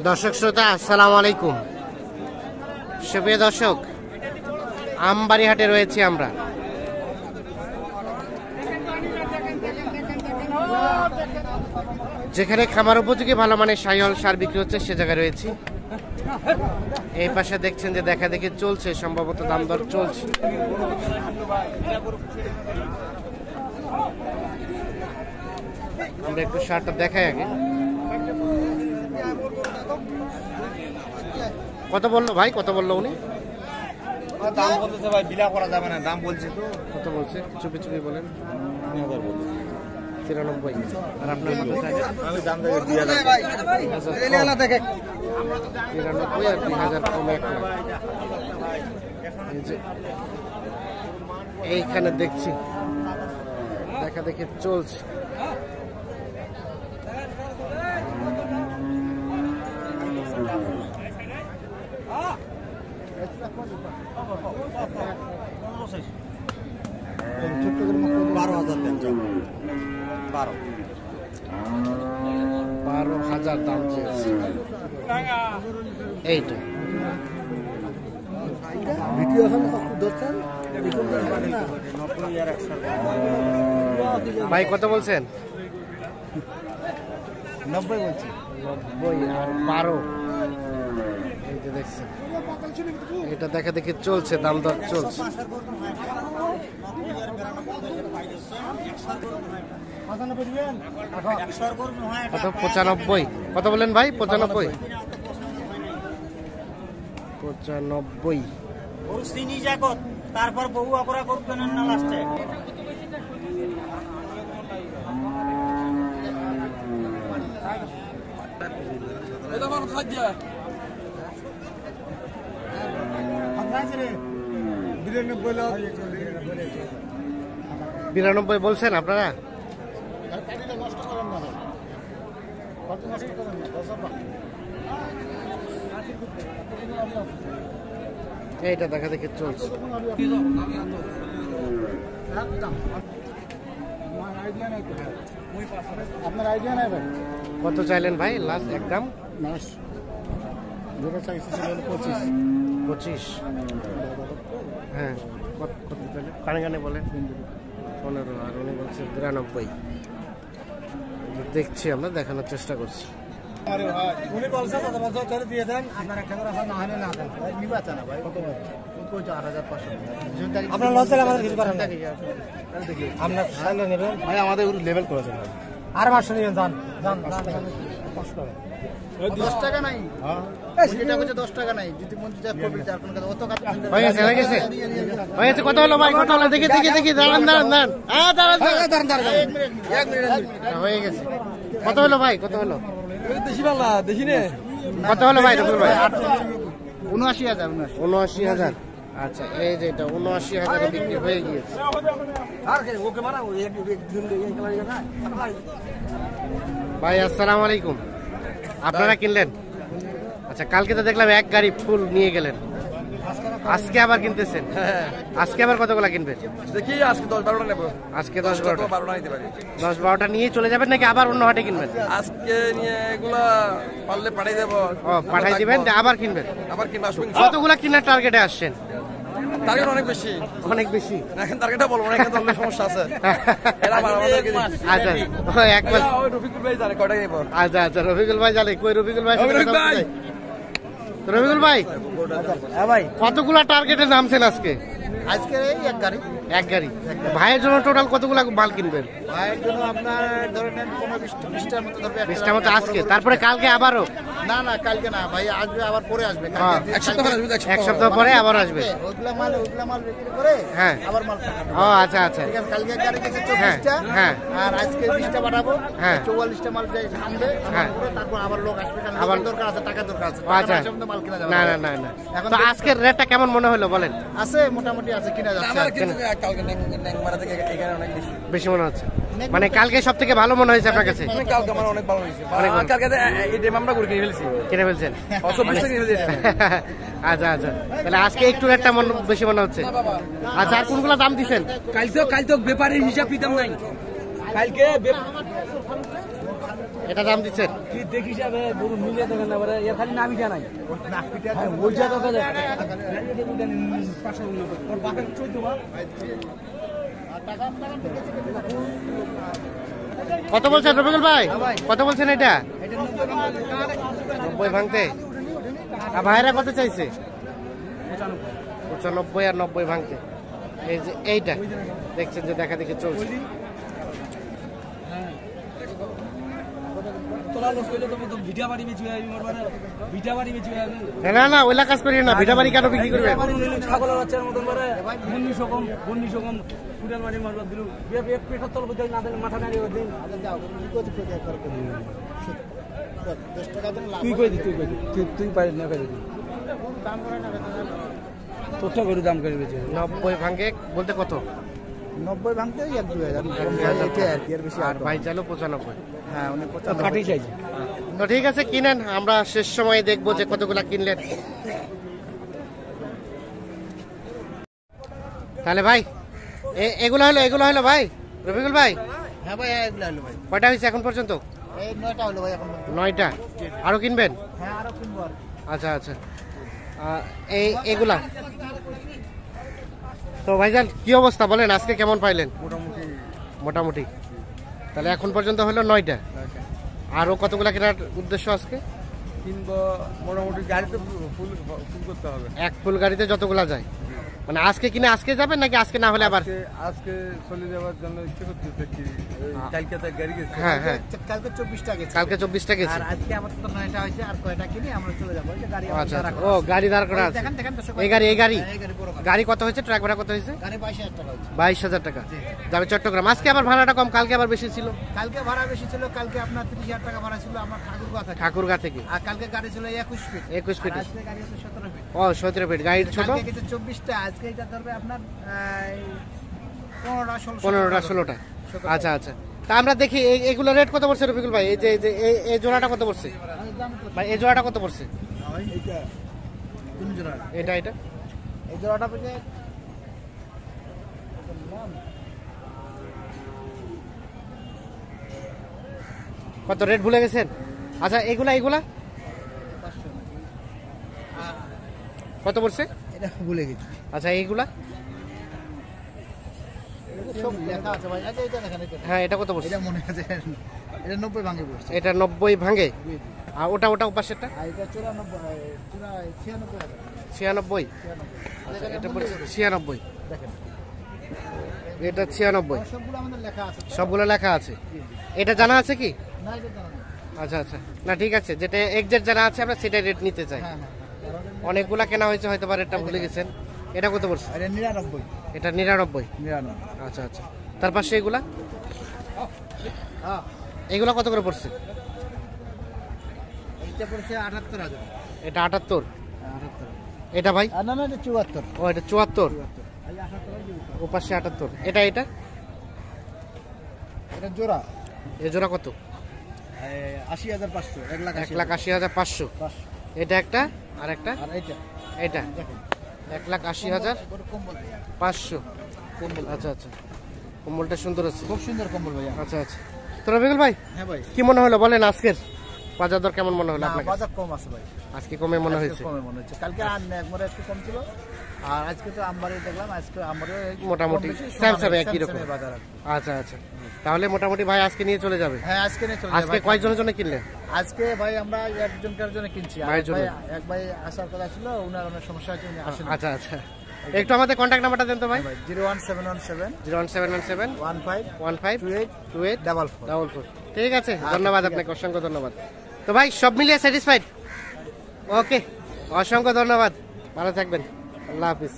দর্শক শ্রোতা আসসালামু আলাইকুম। সুপ্রিয় দর্শক, আমবাড়ি হাটে রয়েছি আমরা। যেখানে খামার উপযোগী ভালো মানের শাহিওয়াল সার বিক্রি হচ্ছে সে জায়গায় রয়েছি। এই পাশে দেখছেন যে দেখা দেখি চলছে, সম্ভবত দাম দর চলছে। আমরা একটু সারটা দেখাই আগে। কত বললো ভাই, কত বললো উনি? দাম বলতেছে ভাই, বিলা করা যাবে না, দাম বলছে তো। কত বলছে? চুপি চুপি বলেন। 93। আর আপনার কত চাইলে? আমি দাম দেখে 2000 ভাই। 93 আর 2000 কমে 1 লাখ। এই যে এইখানে দেখছি দেখা দেখে চলছে। বারো হাজার দাম চেয়েছে এইটা। ভাই কত বলছেন? 90 বলছি। 90 আর 12। এই যে দেখছেন এটা দেখা দেখি চলছে, দাম দর চলছে। কত? 95। কত বলেন ভাই? 95। 95। তারপর বহু অপরা করবেন না লাস্টে। বিরানব্বই বলছেন আপনারা? এইটা দেখা দেখি চলছে। আপনার আইডিয়া নাই ভাই? কত চাইলেন ভাই লাস্ট একদম? যেটা চাইছি সেটা হলো 25। 25। হ্যাঁ, কত চাইলেন? কানে কানে বলেন। 15। আর উনি বলছে 93। দেখছি, আমরা দেখানোর চেষ্টা করছি। উনি বলছে কত বছর ধরে দিয়ে দেন, আপনার একটা করে না হলে না দেন, নিবা না ভাই। কত বছর? 4500। আপনার লস হলে আমাদের কিছু করার নেই। আপনার সাইলে নেবেন ভাই, আমাদের লেভেল করেছেন ভাই। আর 500 নিবেন, যান যান। কষ্ট হবে। 10 টাকা নাই। হ্যাঁ, এটা হচ্ছে 10 টাকা নাই। যদি মন্ত্রী যা করবে তার কোন কথা অত কাজ হয়ে গেছে, হয়ে গেছে, হয়ে গেছে। কত হলো ভাই? কত হলো? দেখি দেখি দেখি। দাঁড়ান দাঁড়ান দাঁড়ান। হ্যাঁ দাঁড়ান দাঁড়ান। 1 মিনিট। হয়ে গেছে। কত হলো ভাই? কত হলো? দেশি বাংলা দেখি নে। কত হলো ভাই? রবিউল ভাই 79000। 79000। আচ্ছা, এই যে এটা 79000 এ বিক্রি হয়ে গিয়েছে। ওকে মারা এক দিন ভাই আসসালামু আলাইকুম। আপনারা কিনলেন? আচ্ছা, কালকে তো দেখলাম এক গাড়ি ফুল নিয়ে গেলেন, আজকে আবার কিনতেছেন? আজকে আবার কতগুলা কিনবেন? দেখি আজকে 10-12টা নেব। আজকে 10-12টা? 12টা নিতে পারি। 10-12টা নিয়ে চলে যাবেন নাকি আবার অন্য হাটে কিনবেন? আজকে নিয়ে এগুলা পারলে পাঠাই দেব। ও, পাঠাই দিবেন, আবার কিনবেন? আবার কিনবা আসবেন। কতগুলা কিনার টার্গেটে আসছেন? টার্গেট অনেক বেশি। অনেক বেশি? এখন টার্গেটটা বলবো না, এখানে তো অনেক সমস্যা আছে। এরা আমাদেরকে আচ্ছা, এক মাস। ওই রফিকুল ভাই জানে কয়টা নেব। আচ্ছা আচ্ছা, রফিকুল ভাই জানে। কই রফিকুল ভাই? রফিকুল ভাই, হ্যাঁ ভাই, কতগুলা টার্গেটে নামছেন আজকে? আজকে এই এক গাড়ি। এক গাড়ি। ভাইয়ের জন্য টোটাল কতগুলা মাল কিনবেন? ভাইয়ের জন্য আপনার ধরে নেন 15-20টার মতো ধরবে। 20টার মতো আজকে, তারপরে কালকে আবারও? না না, কালকে না ভাই, আসবে আবার পরে আসবে। এক সপ্তাহ পরে আবার আসবে। ওগুলা মাল বিক্রি করে হ্যাঁ, আবার মাল পাঠাবো। ও আচ্ছা আচ্ছা, ঠিক আছে। কালকে এক গাড়ি গেছে হ্যাঁ 24টা, হ্যাঁ, আর আজকে 20টা পাঠাবো। হ্যাঁ, 44টা মাল যাই সামনে। হ্যাঁ, তারপর আবার লোক আসবে, কারণ আবার দরকার আছে, টাকা দরকার আছে। আচ্ছা, মাল কিনা যাবে না না না না। তো আজকের রেটটা কেমন মনে হলো বলেন? আছে মোটামুটি আছে, কিনা যাচ্ছে। কালকে নেংমারা থেকে এখানে অনেক বেশি বেশি মনে হচ্ছে? মানে কালকে সব থেকে ভালো মনে হয়েছে আপনার কাছে? কালকে আমার অনেক ভালো হয়েছে। কালকে এই ডেম আমরা করে কিনে ফেলছি। কিনে ফেলছেন? 24 কিনে ফেলছি। আচ্ছা আচ্ছা, তাহলে আজকে একটু রেটটা বেশি মনে হচ্ছে। আচ্ছা, আর কোনগুলো দাম দিচ্ছেন? কাল তো ব্যাপারের হিসাব দিতাম নাই। কালকে এটা দাম দিচ্ছেন কি দেখিস যাবে গরু মিলে দেখেন না বলে এর খালি নাবিটা নাই ওইটা তো কাজে ওর বাপের 14 বা কত বলছেন রবিকুল ভাই? কত বলছেন এটা? 90 ভাঙতে। আর ভাইরা কত চাইছে? 95 আর 90 ভাঙতে। এই যে এইটা দেখছেন যে দেখা দেখে চলছে। না না ওইলা কাজ করি না, ভিটা বাড়ি কেন বিক্রি করবে? ছাগলের বাচ্চার মতন করে 1900 কম ফুটাল বাড়ি মারবার দিল এক পেটার তল বুঝাই না মাথা নাড়িয়ে দিন তুই কই দি তুই পারিস না কই দি তোরটা করে দাম করে বেচে 90 ভাঙে বলতে কত? 90 ভাঙতে 1-2000 এর বেশি আর ভাই চাইলো 95। হ্যাঁ উনি 95 কাটি চাইছে। তো ঠিক আছে কিনেন, আমরা শেষ সময় দেখবো যে কতগুলা কিনলেন। তাহলে ভাই এগুলো হলো ভাই রবিকুল ভাই। হ্যাঁ ভাই এগুলো হলো ভাই। কয়টা হয়েছে এখন পর্যন্ত? এই 9টা হলো ভাই এখন। 9টা। আরো কিনবেন? হ্যাঁ আরো কিনবো। আচ্ছা আচ্ছা। এগুলা তো ভাইজান কি অবস্থা বলেন, আজকে কেমন পাইলেন? মোটামুটি। তাহলে এখন পর্যন্ত হলো 9টা। আরো কতগুলা কেনার উদ্দেশ্য আজকে? কিনবো মোটামুটি গাড়িতে ফুল করতে হবে। এক ফুল গাড়িতে যতগুলা যায়, মানে আজকে কিনে আজকে যাবেন নাকি আজকে না হলে আবার? আজকে চলে যাওয়ার জন্য ইচ্ছে করতেছে কি কালকে তো গাড়ি গেছে। হ্যাঁ হ্যাঁ কালকে 24টা গেছে। কালকে 24টা গেছে। আর আজকে আমার তো 9টা হইছে, আর কয়টা কিনে আমরা চলে যাব। এই গাড়ি আচ্ছা ও গাড়ি দাঁড় করা আছে। দেখেন তো এই গাড়ি গাড়ি কত হয়েছে? ট্রাক ভাড়া কত হয়েছে? গাড়ি 22000 টাকা হইছে। 22000 টাকা যাবে চট্টগ্রাম। আজকে আবার ভাড়াটা কম, কালকে আবার বেশি ছিল। কালকে ভাড়া বেশি ছিল, কালকে আপনার 30000 টাকা ভাড়া ছিল আমার ঠাকুরগা থেকে। আর কালকে গাড়ি ছিল 21 ফিট। 21 ফিট। আজকে গাড়ি আছে 17 ফিট। ও 17 ফিট গাড়ি ছোট। কালকে গেছে 24টা, আজকে এটা ধরবে আপনার 15টা 16টা। আচ্ছা আচ্ছা। তা আমরা দেখি এগুলো রেট কত পড়ছে রবিকুল ভাই? এই যে এই জোড়াটা কত পড়ছে ভাই? এই জোড়াটা কত পড়ছে? এইটা কোন জোড়া? এটা এই জোড়াটা পড়ছে কত রেট ভুলে গেছেন? আচ্ছা এগুলা কত পড়ছে? এটা ভুলে গেছি। আচ্ছা এইগুলা সব লেখা আছে ভাই। আচ্ছা এটা দেখেন, এটা হ্যাঁ এটা কত পড়ছে? এটা মনে আছে, এটা 90 ভাঙে পড়ছে। এটা 90 ভাঙে। আর ওটা পাশেরটা? আর এটা 96। আচ্ছা এটা পড়ছে 96। দেখেন এটা 96। সবগুলো আমাদের লেখা আছে। সবগুলো লেখা আছে। এটা জানা আছে কি? না এটা জানা নেই। আচ্ছা আচ্ছা না ঠিক আছে, যেটা এক্সাক্ট জানা আছে আমরা সেটা রেট নিতে চাই। হ্যাঁ অনেকগুলা কেনা হয়েছে হয়তো বা রেটটা ভুলে গেছেন। এটা কত পড়ছে? এটা 99। এটা 99। আচ্ছা আচ্ছা। তার পাশে এগুলা হ্যাঁ এগুলা কত করে পড়ছে? এটা পড়ছে 78000। এটা 78। এটা ভাই? না না এটা 74। ও এটা 74। ও পাশে 78। এটা এটা জোড়া। এই জোড়া কত? 80500। 1,80,500। এটা একটা আর একটা আর এটা এটা 1,80,500 কম্বল। আচ্ছা আচ্ছা কম্বলটা সুন্দর আছে, খুব সুন্দর কম্বল ভাই। আচ্ছা আচ্ছা। তো রবিকুল ভাই হ্যাঁ ভাই কি মনে হলো বলেন, আজকের বাজার দর কেমন মনে হলো আপনার? বাজার কম আছে ভাই, আজকে কমে মনে হয়েছে। কমে মনে হচ্ছে। কালকে আর একবারে একটু কম ছিল, আর আজকে তো আমবারে দেখলাম, আজকে আমবারে মোটামুটি স্যামসাং একই রকম বাজার। আচ্ছা আচ্ছা। তাহলে মোটামুটি ভাই আজকে নিয়ে চলে যাবে? হ্যাঁ আজকে নিয়ে চলে যাবে। আজকে কয়জনের জন্য কিনলেন? আজকে ভাই আমরা একজনকার জন্য কিনছি। ভাইয়ের জন্য? এক ভাই আসার কথা ছিল, ওনার অনেক সমস্যা আছে, উনি আসেন। আচ্ছা আচ্ছা। একটু আমাদের কন্ট্যাক্ট নাম্বারটা দেন তো ভাই। 01717 01717 15 28 44। ঠিক আছে, ধন্যবাদ আপনাকে, অসংখ্য ধন্যবাদ। তো ভাই সব মিলিয়ে স্যাটিসফাইড? ওকে, অসংখ্য ধন্যবাদ, ভালো থাকবেন, আল্লাহ হাফিজ।